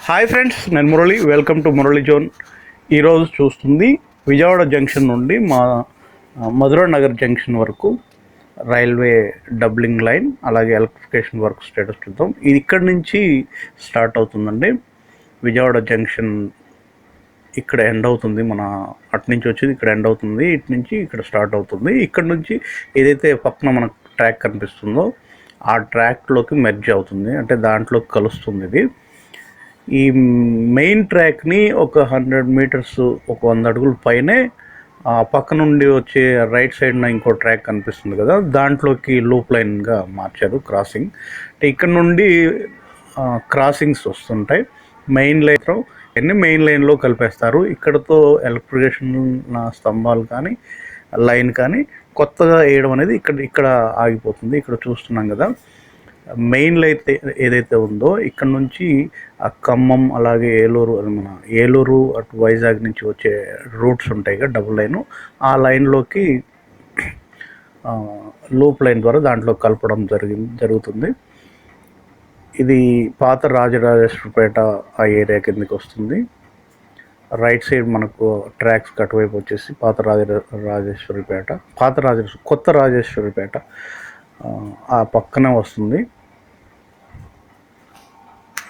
Hi friends, నేను Murali. Welcome to Murali zone. ఈరోజు చూస్తుంది విజయవాడ జంక్షన్ నుండి మా మధురా నగర్ జంక్షన్ వరకు రైల్వే డబ్లింగ్ లైన్, అలాగే ఎలక్ట్రిఫికేషన్ వర్క్ స్టేటస్ చూద్దాం. ఇది ఇక్కడి నుంచి స్టార్ట్ అవుతుందండి. విజయవాడ జంక్షన్ ఇక్కడ ఎండ్ అవుతుంది. మన అటు నుంచి వచ్చేది ఇక్కడ ఎండ్ అవుతుంది, ఇటు నుంచి ఇక్కడ స్టార్ట్ అవుతుంది. ఇక్కడ నుంచి ఏదైతే పక్కన మనకు ట్రాక్ కనిపిస్తుందో ఆ ట్రాక్లోకి మెర్జ్ అవుతుంది, అంటే దాంట్లోకి కలుస్తుంది. ఇది ఈ మెయిన్ ట్రాక్ని ఒక 100 మీటర్స్, ఒక 100 అడుగుల పైనే ఆ పక్క నుండి వచ్చే రైట్ సైడ్న ఇంకో ట్రాక్ కనిపిస్తుంది కదా, దాంట్లోకి లూప్ లైన్గా మార్చారు. క్రాసింగ్ అంటే ఇక్కడ నుండి క్రాసింగ్స్ వస్తుంటాయి. మెయిన్ లైన్లో కలిపేస్తారు. ఇక్కడతో ఎలక్ట్రిఫికేషన్ స్తంభాలు కానీ లైన్ కానీ కొత్తగా వేయడం అనేది ఇక్కడ ఆగిపోతుంది. ఇక్కడ చూస్తున్నాం కదా, మెయిన్ లైన్ ఏదైతే ఉందో ఇక్కడ నుంచి ఆ ఖమ్మం, అలాగే ఏలూరు అటు వైజాగ్ నుంచి వచ్చే రూట్స్ ఉంటాయి కదా, డబుల్ లైను, ఆ లైన్లోకి లూప్ లైన్ ద్వారా దాంట్లో కలపడం జరుగుతుంది. ఇది పాత రాజరాజేశ్వరపేట ఆ ఏరియా కిందకి వస్తుంది. రైట్ సైడ్ మనకు ట్రాక్స్ అటువైపు వచ్చేసి కొత్త రాజేశ్వరిపేట ఆ పక్కనే వస్తుంది.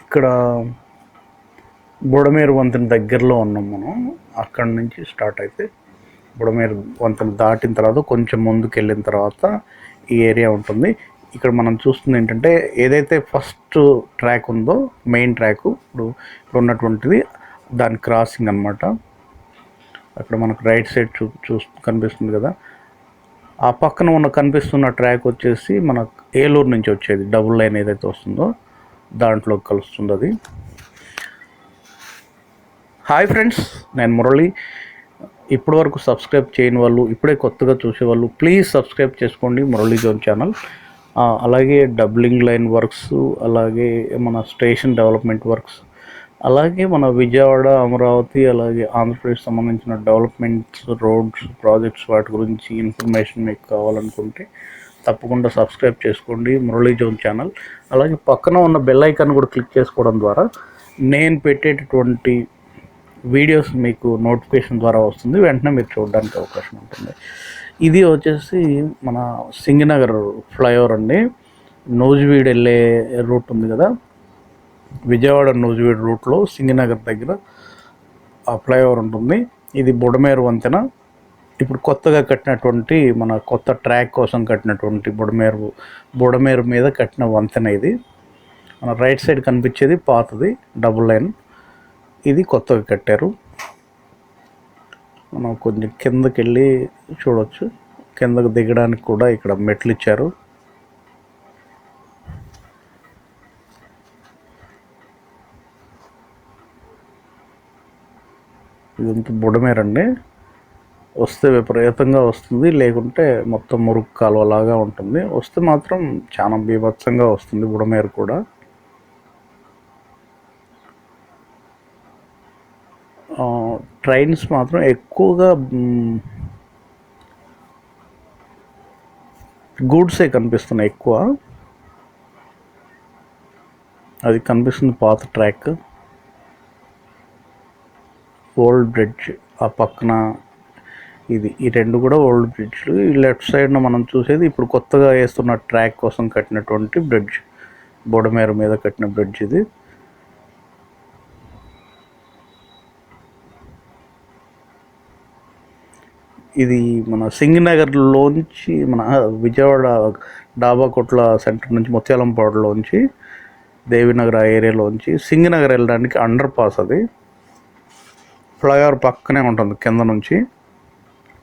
ఇక్కడ బుడమేరు వంతెన దగ్గరలో ఉన్నాం మనం. అక్కడి నుంచి స్టార్ట్ అయితే బుడమేరు వంతెన దాటిన తర్వాత కొంచెం ముందుకు వెళ్ళిన తర్వాత ఈ ఏరియా ఉంటుంది. ఇక్కడ మనం చూస్తుంది ఏంటంటే, ఏదైతే ఫస్ట్ ట్రాక్ ఉందో మెయిన్ ట్రాక్ ఇప్పుడు ఉన్నటువంటిది దాని క్రాసింగ్ అనమాట. అక్కడ మనకు రైట్ సైడ్ కనిపిస్తుంది కదా, ఆ పక్కన కనిపిస్తున్న ట్రాక్ వచ్చేసి మన ఏలూరు నుంచి వచ్చేది డబుల్ లైన్ ఏదైతే వస్తుందో దాంట్లో కలుస్తుంది అది. హాయ్ ఫ్రెండ్స్, నేను మురళి. ఇప్పటి వరకు సబ్స్క్రైబ్ చేయని వాళ్ళు, ఇప్పుడే కొత్తగా చూసేవాళ్ళు ప్లీజ్ సబ్స్క్రైబ్ చేసుకోండి మురళి జోన్ ఛానల్. అలాగే డబ్లింగ్ లైన్ వర్క్స్, అలాగే మన స్టేషన్ డెవలప్మెంట్ వర్క్స్, అలాగే మన విజయవాడ, అమరావతి, అలాగే ఆంధ్రప్రదేశ్ సంబంధించిన డెవలప్మెంట్స్, రోడ్స్, ప్రాజెక్ట్స్, వాటి గురించి ఇన్ఫర్మేషన్ మీకు కావాలనుకుంటే తప్పకుండా సబ్స్క్రైబ్ చేసుకోండి మురళీ జోన్ ఛానల్. అలాగే పక్కన ఉన్న బెల్ ఐకాన్ కూడా క్లిక్ చేసుకోవడం ద్వారా నేను పెట్టేటటువంటి వీడియోస్ మీకు నోటిఫికేషన్ ద్వారా వస్తుంది, వెంటనే మీరు చూడడానికి అవకాశం ఉంటుంది. ఇది వచ్చేసి మన సింగనగర్ ఫ్లైఓవర్ అండి. నూజివీడు వెళ్ళే రూట్ ఉంది కదా, విజయవాడ నూజివీడు రూట్లో సింగనగర్ దగ్గర ఆ ఫ్లైఓవర్ ఉంటుంది. ఇది బుడమేరు వంతెన. ఇప్పుడు కొత్తగా కట్టినటువంటి, మన కొత్త ట్రాక్ కోసం కట్టినటువంటి బుడమేరు మీద కట్టిన వంతెన ఇది. మన రైట్ సైడ్ కనిపించేది పాతది డబుల్ లైన్, ఇది కొత్తగా కట్టారు. మనం కొంచెం కిందకి వెళ్ళి చూడవచ్చు. కిందకు దిగడానికి కూడా ఇక్కడ మెట్లు ఇచ్చారు. ఇదంతా బుడమేరండి. వస్తే విపరీతంగా వస్తుంది, లేకుంటే మొత్తం మురుగు కాలువలాగా ఉంటుంది. వస్తే మాత్రం చాలా బీభత్సంగా వస్తుంది బుడమేరు కూడా. ట్రైన్స్ మాత్రం ఎక్కువగా గూడ్సే కనిపిస్తున్నాయి ఎక్కువ. అది కనిపిస్తుంది పాత ట్రాక్. ఓల్డ్ బ్రిడ్జ్ ఆ పక్కన ఈ రెండు కూడా ఓల్డ్ బ్రిడ్జ్లు. ఈ లెఫ్ట్ సైడ్న మనం చూసేది ఇప్పుడు కొత్తగా వేస్తున్న ట్రాక్ కోసం కట్టినటువంటి బ్రిడ్జ్, బుడమేరు మీద కట్టిన బ్రిడ్జ్ ఇది. ఇది మన సింగనగర్లోంచి, మన విజయవాడ డాబాకొట్ల సెంటర్ నుంచి, ముత్యాలంపాడులోంచి, దేవినగర్ ఆ ఏరియాలోంచి సింగనగర్ వెళ్ళడానికి అండర్ పాస్. అది ఫ్లైఓవర్ పక్కనే ఉంటుంది. కింద నుంచి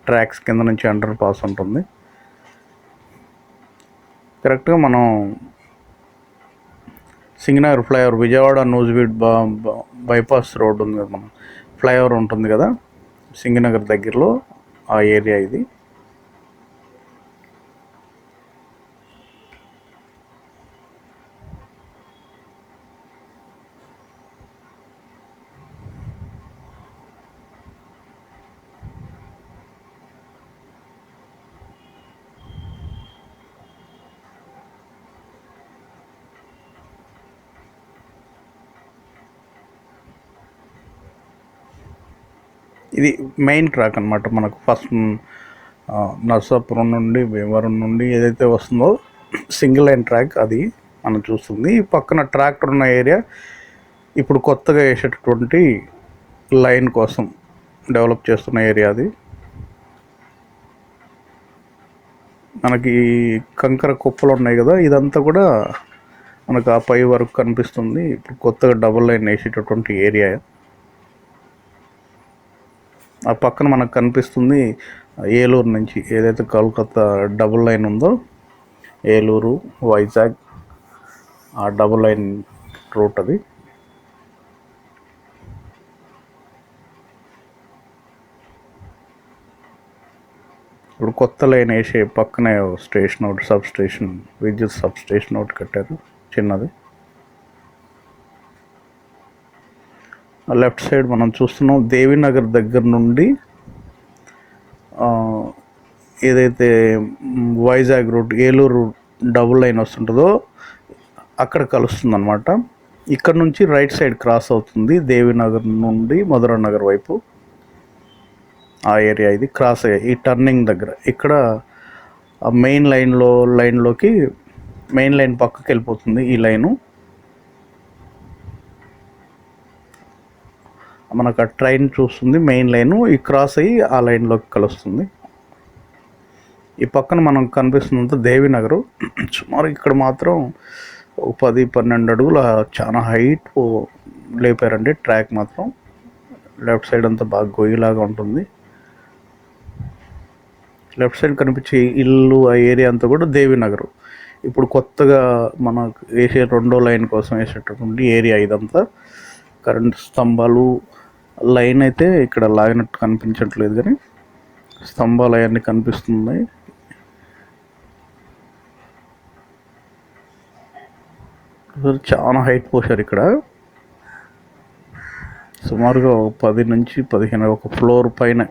ట్రాక్స్ కింద నుంచి అండర్ పాస్ ఉంటుంది. కరెక్ట్గా మనం Singh Nagar flyover, Vijayawada Nuzvid bypass road ఉంది కదా, మన ఫ్లైఓవర్ ఉంటుంది కదా సింగనగర్ దగ్గరలో, ఆ ఏరియా ఇది. ఇది మెయిన్ ట్రాక్ అనమాట. మనకు ఫస్ట్ నర్సాపురం నుండి భీమవరం నుండి ఏదైతే వస్తుందో సింగిల్ లైన్ ట్రాక్ అది మనం చూస్తుంది. ఈ పక్కన ట్రాక్టర్ ఉన్న ఏరియా ఇప్పుడు కొత్తగా వేసేటటువంటి లైన్ కోసం డెవలప్ చేస్తున్న ఏరియా అది. మనకి కంకర కుప్పలు ఉన్నాయి కదా, ఇదంతా కూడా మనకు ఆ పై వరకు కనిపిస్తుంది. ఇప్పుడు కొత్తగా డబుల్ లైన్ వేసేటటువంటి ఏరియా. ఆ పక్కన మనకు కనిపిస్తుంది ఏలూరు నుంచి ఏదైతే కోల్కతా డబుల్ లైన్ ఉందో, ఏలూరు వైజాగ్ ఆ డబుల్ లైన్ రూట్ అది. ఇప్పుడు కొత్త లైన్ వేసే పక్కనే స్టేషన్ ఒకటి, సబ్ స్టేషన్, విద్యుత్ సబ్ స్టేషన్ ఒకటి కట్టారు చిన్నది. లెఫ్ట్ సైడ్ మనం చూస్తున్నాం దేవీనగర్ దగ్గర నుండి ఏదైతే Vizag route Eluru double line వస్తుంటుందో అక్కడ కలుస్తుంది అనమాట. ఇక్కడ నుంచి రైట్ సైడ్ క్రాస్ అవుతుంది దేవీనగర్ నుండి మధురా నగర్ వైపు. ఆ ఏరియా ఇది క్రాస్ అయ్యే ఈ టర్నింగ్ దగ్గర ఇక్కడ మెయిన్ లైన్లోకి మెయిన్ లైన్ పక్కకి వెళ్ళిపోతుంది ఈ లైను. మనకు ఆ ట్రైన్ చూస్తుంది మెయిన్ లైను, ఈ క్రాస్ అయ్యి ఆ లైన్లోకి కలుస్తుంది. ఈ పక్కన మనం కనిపిస్తున్నంత దేవీనగరు. సుమారు ఇక్కడ మాత్రం 10-12 అడుగుల చాలా హైట్ లేపారండి ట్రాక్ మాత్రం. లెఫ్ట్ సైడ్ అంతా బాగా గొయ్యిలాగా ఉంటుంది. లెఫ్ట్ సైడ్ కనిపించే ఇల్లు ఆ ఏరియా అంతా కూడా దేవీనగరు. ఇప్పుడు కొత్తగా మనకు వేసే రెండో లైన్ కోసం వేసేటటువంటి ఏరియా ఇదంతా. కరెంట్ స్తంభాలు లైన్ అయితే ఇక్కడ లాగినట్టు కనిపించట్లేదు, కానీ స్తంభాలు అవన్నీ కనిపిస్తున్నాయి. చాలా హైట్ పోసారు ఇక్కడ. సుమారుగా 10 నుంచి 15 ఒక ఫ్లోర్ పైన.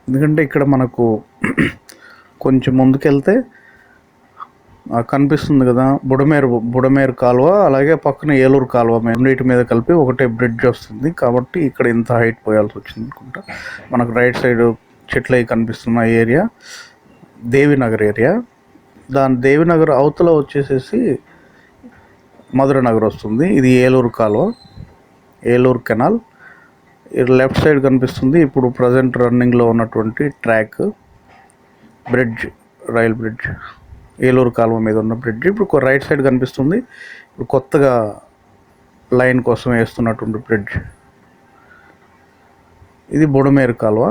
ఎందుకంటే ఇక్కడ మనకు కొంచెం ముందుకెళ్తే కనిపిస్తుంది కదా బుడమేరు కాలువ, అలాగే పక్కన ఏలూరు కాలువ రెండింటి మీద కలిపి ఒకటే బ్రిడ్జ్ వస్తుంది. కాబట్టి ఇక్కడ ఇంత హైట్ పోయాల్సి వచ్చింది అనుకుంటా. మనకు రైట్ సైడ్ చెట్లు అవి కనిపిస్తున్న ఏరియా దేవీనగర్ ఏరియా. దేవీనగర్ అవతల వచ్చేసేసి మధురా నగర్ వస్తుంది. ఇది ఏలూరు కాలువ, ఏలూరు కెనాల్. లెఫ్ట్ సైడ్ కనిపిస్తుంది ఇప్పుడు ప్రజెంట్ రన్నింగ్లో ఉన్నటువంటి track bridge, rail bridge, Eluru కాలువ మీద ఉన్న బ్రిడ్జ్. ఇప్పుడు రైట్ సైడ్ కనిపిస్తుంది ఇప్పుడు కొత్తగా లైన్ కోసం వేస్తున్నటువంటి బ్రిడ్జ్. ఇది బుడమేరు కాలువ.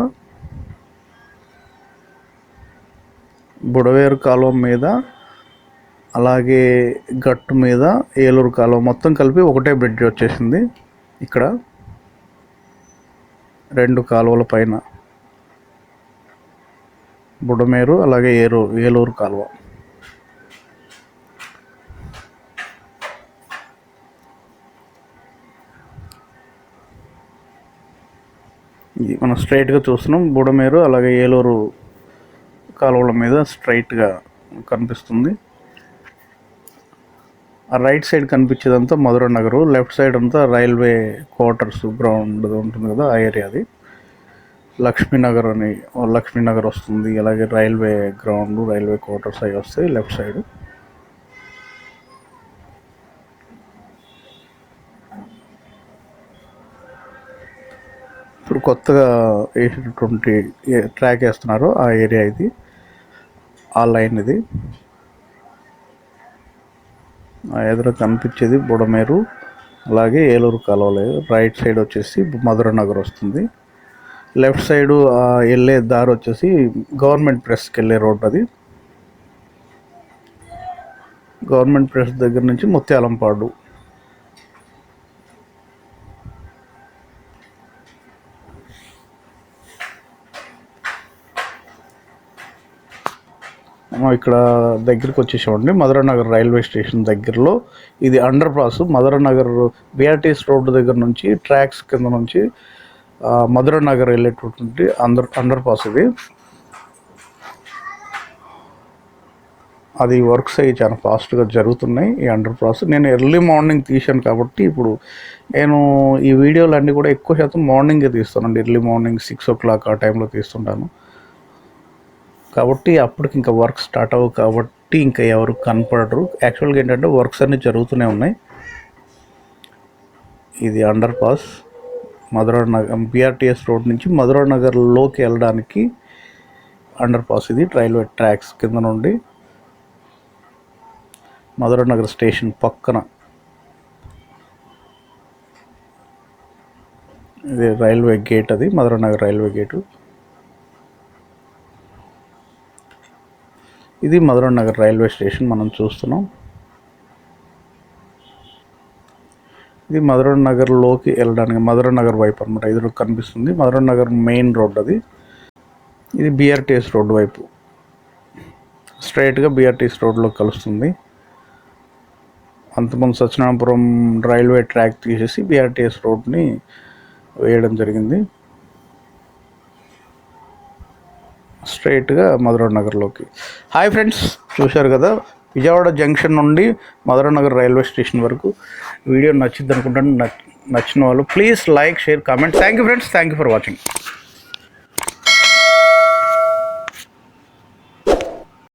బుడమేరు కాలువ మీద అలాగే గట్టు మీద ఏలూరు కాలువ మొత్తం కలిపి ఒకటే బ్రిడ్జ్ వచ్చేసింది. ఇక్కడ 2 కాలువల పైన బుడమేరు అలాగే ఏలూరు కాలువ. ఇది మనం స్ట్రైట్గా చూస్తున్నాం. బుడమేరు అలాగే ఏలూరు కాలువల మీద స్ట్రైట్గా కనిపిస్తుంది. ఆ రైట్ సైడ్ కనిపించేదంతా మధురా నగరు, లెఫ్ట్ సైడ్ అంతా రైల్వే క్వార్టర్స్ గ్రౌండ్ ఉంటుంది కదా ఆ ఏరియా అది. లక్ష్మీనగర్ వస్తుంది, అలాగే రైల్వే గ్రౌండ్, రైల్వే క్వార్టర్స్ అవి వస్తాయి లెఫ్ట్ సైడ్. ఇప్పుడు కొత్తగా వేసేటటువంటి ట్రాక్ వేస్తున్నారు ఆ ఏరియా ఇది, ఆ లైన్ ఇది. ఎదురు కనిపించేది బుడమేరు అలాగే ఏలూరు కాలువలు. రైట్ సైడ్ వచ్చేసి మధురా నగర్ వస్తుంది. లెఫ్ట్ సైడు వెళ్ళే దారి వచ్చేసి గవర్నమెంట్ ప్రెస్కి వెళ్ళే రోడ్ అది. గవర్నమెంట్ ప్రెస్ దగ్గర నుంచి ముత్యాలంపాడు. ఇక్కడ దగ్గరికి వచ్చేసామండి మధురా నగర్ రైల్వే స్టేషన్ దగ్గరలో. ఇది underpass Madhura Nagar BRTS road దగ్గర నుంచి ట్రాక్స్ కింద నుంచి మధురా నగర్ వెళ్ళేటటువంటి అండర్ పాస్ ఇది. అది వర్క్స్ అయ్యి చాలా ఫాస్ట్గా జరుగుతున్నాయి ఈ అండర్ పాస్. నేను ఎర్లీ మార్నింగ్ తీశాను కాబట్టి ఇప్పుడు నేను ఈ వీడియోలు అన్నీ కూడా ఎక్కువ శాతం మార్నింగే తీస్తానండి. ఎర్లీ మార్నింగ్ 6 o'clock ఆ టైంలో తీస్తుంటాను కాబట్టి అప్పటికి ఇంకా వర్క్ స్టార్ట్ అవ్వవు కాబట్టి ఇంకా ఎవరు కనపడరు. యాక్చువల్గా ఏంటంటే వర్క్స్ అన్నీ జరుగుతూనే ఉన్నాయి. ఇది underpass Madhura Nagar BRTS road నుంచి మధురా నగర్లోకి వెళ్ళడానికి అండర్ పాస్. ఇది రైల్వే ట్రాక్స్ కింద నుండి మధురా నగర్ స్టేషన్ పక్కన ఇది రైల్వే గేట్. అది మధురా నగర్ రైల్వే గేటు. ఇది మధురా నగర్ రైల్వే స్టేషన్ మనం చూస్తున్నాం. ఇది మధురా నగర్లోకి వెళ్ళడానికి మధురా నగర్ వైపు అనమాట. ఎదురు కనిపిస్తుంది మధురా నగర్ మెయిన్ రోడ్. అది ఇది బిఆర్టీఎస్ రోడ్ వైపు స్ట్రైట్గా బిఆర్టీఎస్ రోడ్లో కలుస్తుంది. అంతకుముందు సత్యనారాయణపురం రైల్వే ట్రాక్ తీసేసి బిఆర్టీఎస్ రోడ్ని వేయడం జరిగింది స్ట్రైట్గా మధురా నగర్లోకి. హాయ్ ఫ్రెండ్స్, చూశారు కదా విజయవాడ జంక్షన్ నుండి మధురా నగర్ రైల్వే స్టేషన్ వరకు. వీడియో నచ్చింది అనుకుంటాను. నచ్చిన వాళ్ళు please like, share, comment. Thank you friends, thank you for watching.